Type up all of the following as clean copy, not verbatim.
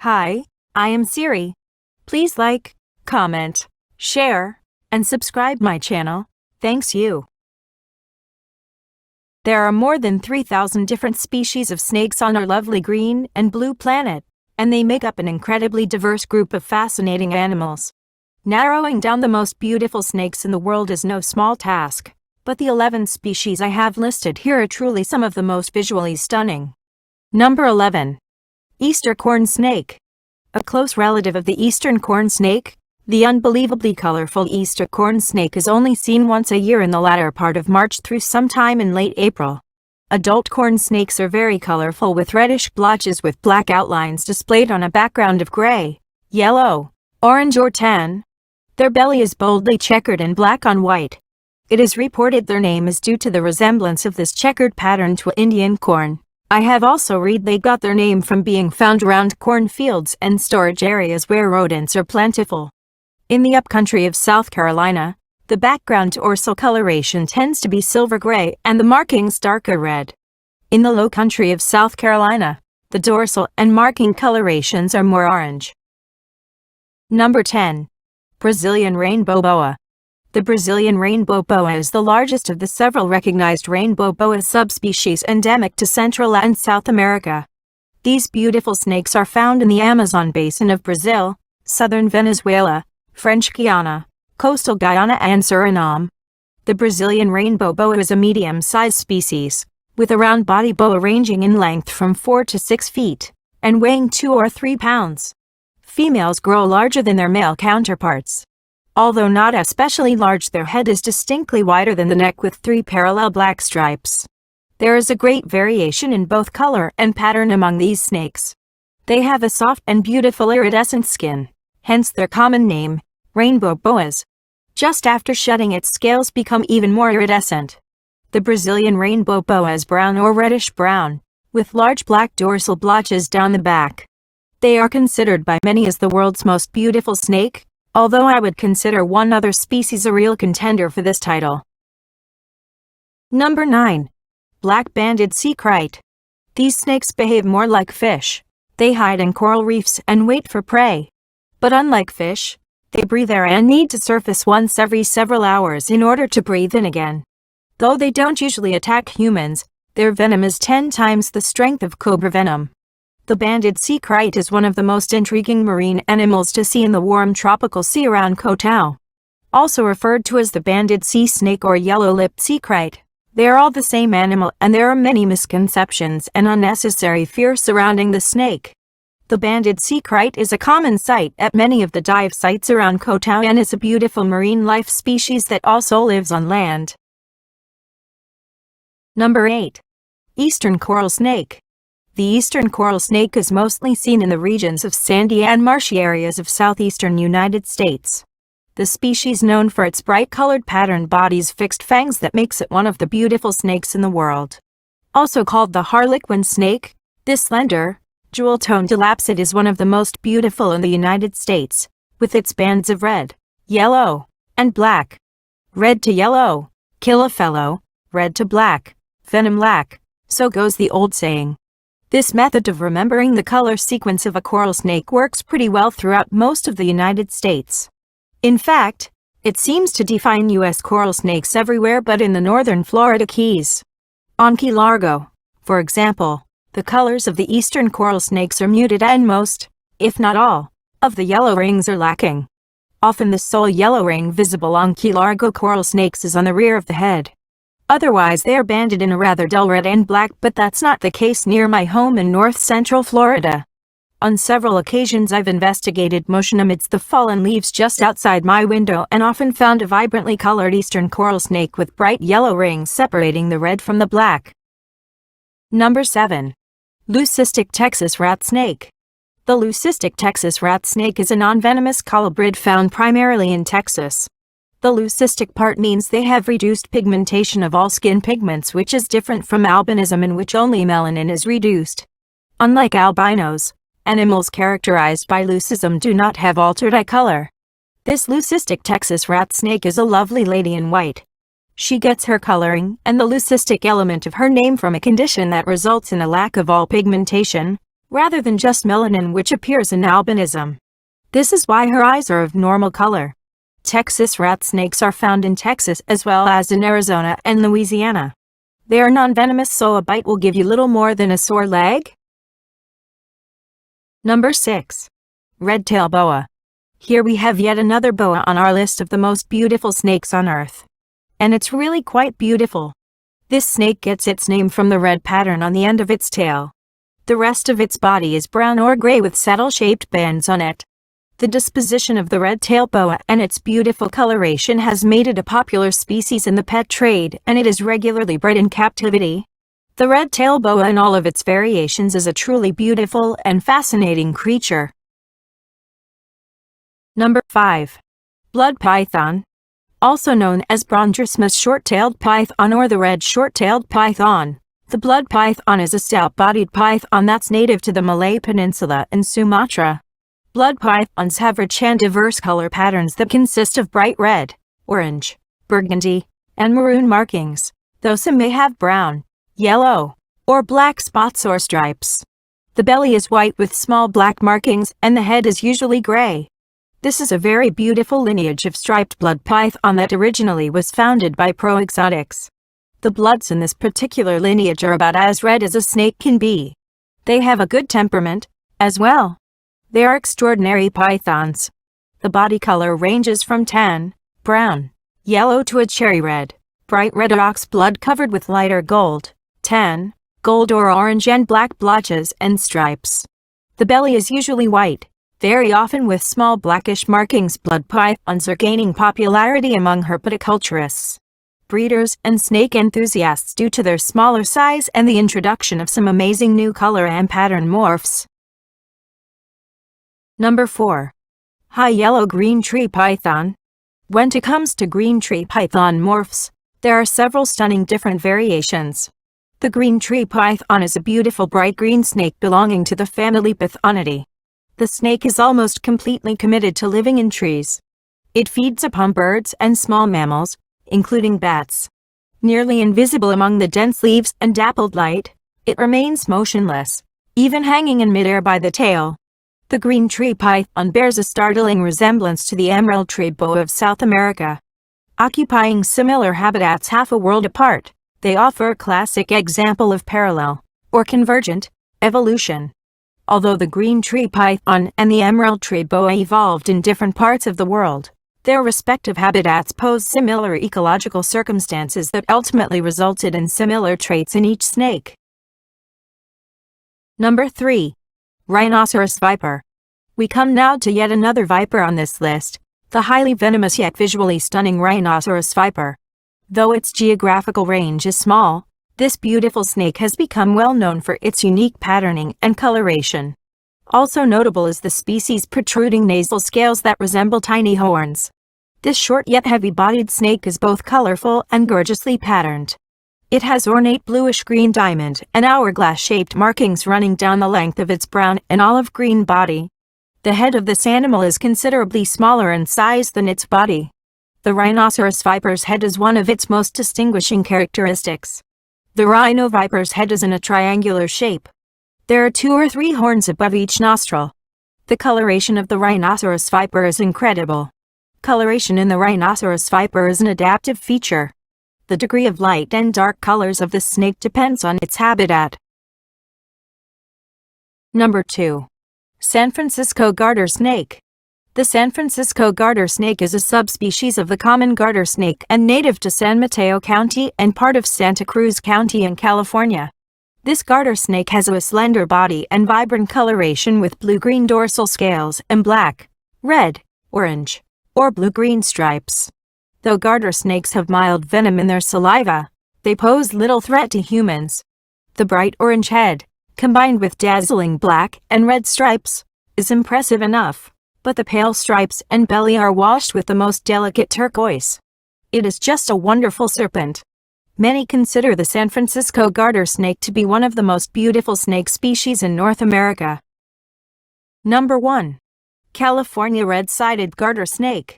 Hi, I am Siri. Please like, comment, share, and subscribe my channel. Thanks you. There are more than 3,000 different species of snakes on our lovely green and blue planet, and they make up an incredibly diverse group of fascinating animals. Narrowing down the most beautiful snakes in the world is no small task, but the 11 species I have listed here are truly some of the most visually stunning. Number 11. Eastern corn snake. A close relative of the eastern corn snake, the unbelievably colorful Eastern corn snake is only seen once a year in the latter part of March through sometime in late April. Adult corn snakes are very colorful with reddish blotches with black outlines displayed on a background of gray, yellow, orange or tan. Their belly is boldly checkered and black on white. It is reported their name is due to the resemblance of this checkered pattern to Indian corn. I have also read they got their name from being found around cornfields and storage areas where rodents are plentiful. In the upcountry of South Carolina, the background dorsal coloration tends to be silver gray and the markings darker red. In the low country of South Carolina, the dorsal and marking colorations are more orange. Number 10. Brazilian rainbow boa. The Brazilian rainbow boa is the largest of the several recognized rainbow boa subspecies endemic to Central and South America. These beautiful snakes are found in the Amazon basin of Brazil, southern Venezuela, French Guiana, coastal Guyana and Suriname. The Brazilian rainbow boa is a medium-sized species, with a round body boa ranging in length from 4 to 6 feet, and weighing 2 or 3 pounds. Females grow larger than their male counterparts. Although not especially large, their head is distinctly wider than the neck with 3 parallel black stripes. There is a great variation in both color and pattern among these snakes. They have a soft and beautiful iridescent skin, hence their common name, rainbow boas. Just after shedding, its scales become even more iridescent. The Brazilian rainbow boa is brown or reddish-brown, with large black dorsal blotches down the back. They are considered by many as the world's most beautiful snake, although I would consider one other species a real contender for this title. Number 9. Black-banded sea kite. These snakes behave more like fish. They hide in coral reefs and wait for prey. But unlike fish, they breathe air and need to surface once every several hours in order to breathe in again. Though they don't usually attack humans, their venom is 10 times the strength of cobra venom. The banded sea kite is one of the most intriguing marine animals to see in the warm tropical sea around Koh. Also referred to as the banded sea snake or yellow-lipped sea kite, they are all the same animal and there are many misconceptions and unnecessary fear surrounding the snake. The banded sea kite is a common sight at many of the dive sites around Koh and is a beautiful marine life species that also lives on land. Number 8. Eastern coral snake. The eastern coral snake is mostly seen in the regions of sandy and marshy areas of southeastern United States. The species known for its bright-colored patterned body's fixed fangs that makes it one of the beautiful snakes in the world. Also called the harlequin snake, this slender, jewel-toned elapsid is one of the most beautiful in the United States, with its bands of red, yellow, and black. Red to yellow, kill a fellow, red to black, venom lack, so goes the old saying. This method of remembering the color sequence of a coral snake works pretty well throughout most of the United States. In fact, it seems to define U.S. coral snakes everywhere but in the northern Florida Keys. On Key Largo, for example, the colors of the eastern coral snakes are muted and most, if not all, of the yellow rings are lacking. Often the sole yellow ring visible on Key Largo coral snakes is on the rear of the head. Otherwise they are banded in a rather dull red and black, but that's not the case near my home in north-central Florida. On several occasions I've investigated motion amidst the fallen leaves just outside my window and often found a vibrantly colored eastern coral snake with bright yellow rings separating the red from the black. Number 7. Leucistic Texas rat snake. The leucistic Texas rat snake is a non-venomous colubrid found primarily in Texas. The leucistic part means they have reduced pigmentation of all skin pigments, which is different from albinism in which only melanin is reduced. Unlike albinos, animals characterized by leucism do not have altered eye color. This leucistic Texas rat snake is a lovely lady in white. She gets her coloring and the leucistic element of her name from a condition that results in a lack of all pigmentation, rather than just melanin, which appears in albinism. This is why her eyes are of normal color. Texas rat snakes are found in Texas as well as in Arizona and Louisiana. They are non-venomous, so a bite will give you little more than a sore leg. Number 6. Red-tail boa. Here we have yet another boa on our list of the most beautiful snakes on Earth. And it's really quite beautiful. This snake gets its name from the red pattern on the end of its tail. The rest of its body is brown or gray with saddle-shaped bands on it. The disposition of the red-tail boa and its beautiful coloration has made it a popular species in the pet trade, and it is regularly bred in captivity. The red-tail boa in all of its variations is a truly beautiful and fascinating creature. Number 5. Blood python. Also known as Brondrasmus short-tailed python or the red short-tailed python. The blood python is a stout-bodied python that's native to the Malay Peninsula and Sumatra. Blood pythons have rich and diverse color patterns that consist of bright red, orange, burgundy, and maroon markings, though some may have brown, yellow, or black spots or stripes. The belly is white with small black markings and the head is usually gray. This is a very beautiful lineage of striped blood python that originally was founded by Pro-Exotics. The bloods in this particular lineage are about as red as a snake can be. They have a good temperament, as well. They are extraordinary pythons. The body color ranges from tan, brown, yellow to a cherry red, bright red or ox blood covered with lighter gold, tan, gold or orange and black blotches and stripes. The belly is usually white, very often with small blackish markings. Blood pythons are gaining popularity among herpetoculturists, breeders, and snake enthusiasts due to their smaller size and the introduction of some amazing new color and pattern morphs. Number 4. High yellow green tree python. When it comes to green tree python morphs, there are several stunning different variations. The green tree python is a beautiful bright green snake belonging to the family Pythonidae. The snake is almost completely committed to living in trees. It feeds upon birds and small mammals, including bats. Nearly invisible among the dense leaves and dappled light, it remains motionless, even hanging in midair by the tail. The green tree python bears a startling resemblance to the emerald tree boa of South America. Occupying similar habitats half a world apart, they offer a classic example of parallel, or convergent, evolution. Although the green tree python and the emerald tree boa evolved in different parts of the world, their respective habitats pose similar ecological circumstances that ultimately resulted in similar traits in each snake. Number 3. Rhinoceros viper. We come now to yet another viper on this list, the highly venomous yet visually stunning rhinoceros viper. Though its geographical range is small, this beautiful snake has become well known for its unique patterning and coloration. Also notable is the species' protruding nasal scales that resemble tiny horns. This short yet heavy-bodied snake is both colorful and gorgeously patterned. It has ornate bluish-green diamond and hourglass-shaped markings running down the length of its brown and olive-green body. The head of this animal is considerably smaller in size than its body. The rhinoceros viper's head is one of its most distinguishing characteristics. The rhino viper's head is in a triangular shape. There are 2 or 3 horns above each nostril. The coloration of the rhinoceros viper is incredible. Coloration in the rhinoceros viper is an adaptive feature. The degree of light and dark colors of the snake depends on its habitat. Number 2. San Francisco garter snake. The San Francisco garter snake is a subspecies of the common garter snake and native to San Mateo County and part of Santa Cruz County in California. This garter snake has a slender body and vibrant coloration with blue-green dorsal scales and black, red, orange, or blue-green stripes. Though garter snakes have mild venom in their saliva, they pose little threat to humans. The bright orange head, combined with dazzling black and red stripes, is impressive enough, but the pale stripes and belly are washed with the most delicate turquoise. It is just a wonderful serpent. Many consider the San Francisco garter snake to be one of the most beautiful snake species in North America. Number 1. California red-sided garter snake.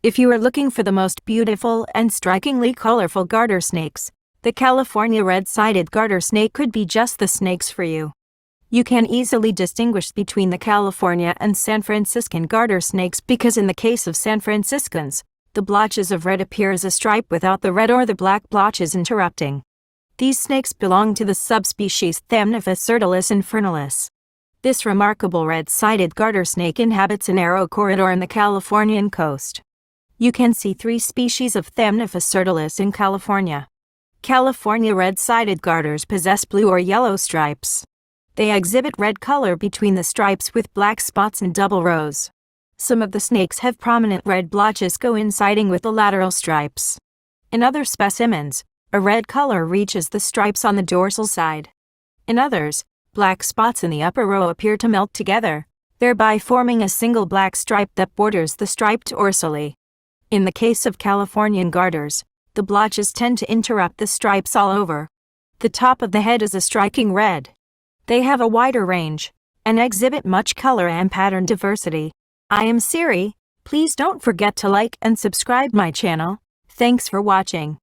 If you are looking for the most beautiful and strikingly colorful garter snakes, the California red-sided garter snake could be just the snakes for you. You can easily distinguish between the California and San Franciscan garter snakes because in the case of San Franciscans, the blotches of red appear as a stripe without the red or the black blotches interrupting. These snakes belong to the subspecies Thamnophis certilis infernalis. This remarkable red-sided garter snake inhabits a narrow corridor in the Californian coast. You can see 3 species of Thamnophis certilis in California. California red-sided garters possess blue or yellow stripes. They exhibit red color between the stripes with black spots and double rows. Some of the snakes have prominent red blotches coinciding with the lateral stripes. In other specimens, a red color reaches the stripes on the dorsal side. In others, black spots in the upper row appear to melt together, thereby forming a single black stripe that borders the stripe dorsally. In the case of Californian garters, the blotches tend to interrupt the stripes all over. The top of the head is a striking red. They have a wider range and exhibit much color and pattern diversity. I am Siri. Please don't forget to like and subscribe my channel. Thanks for watching.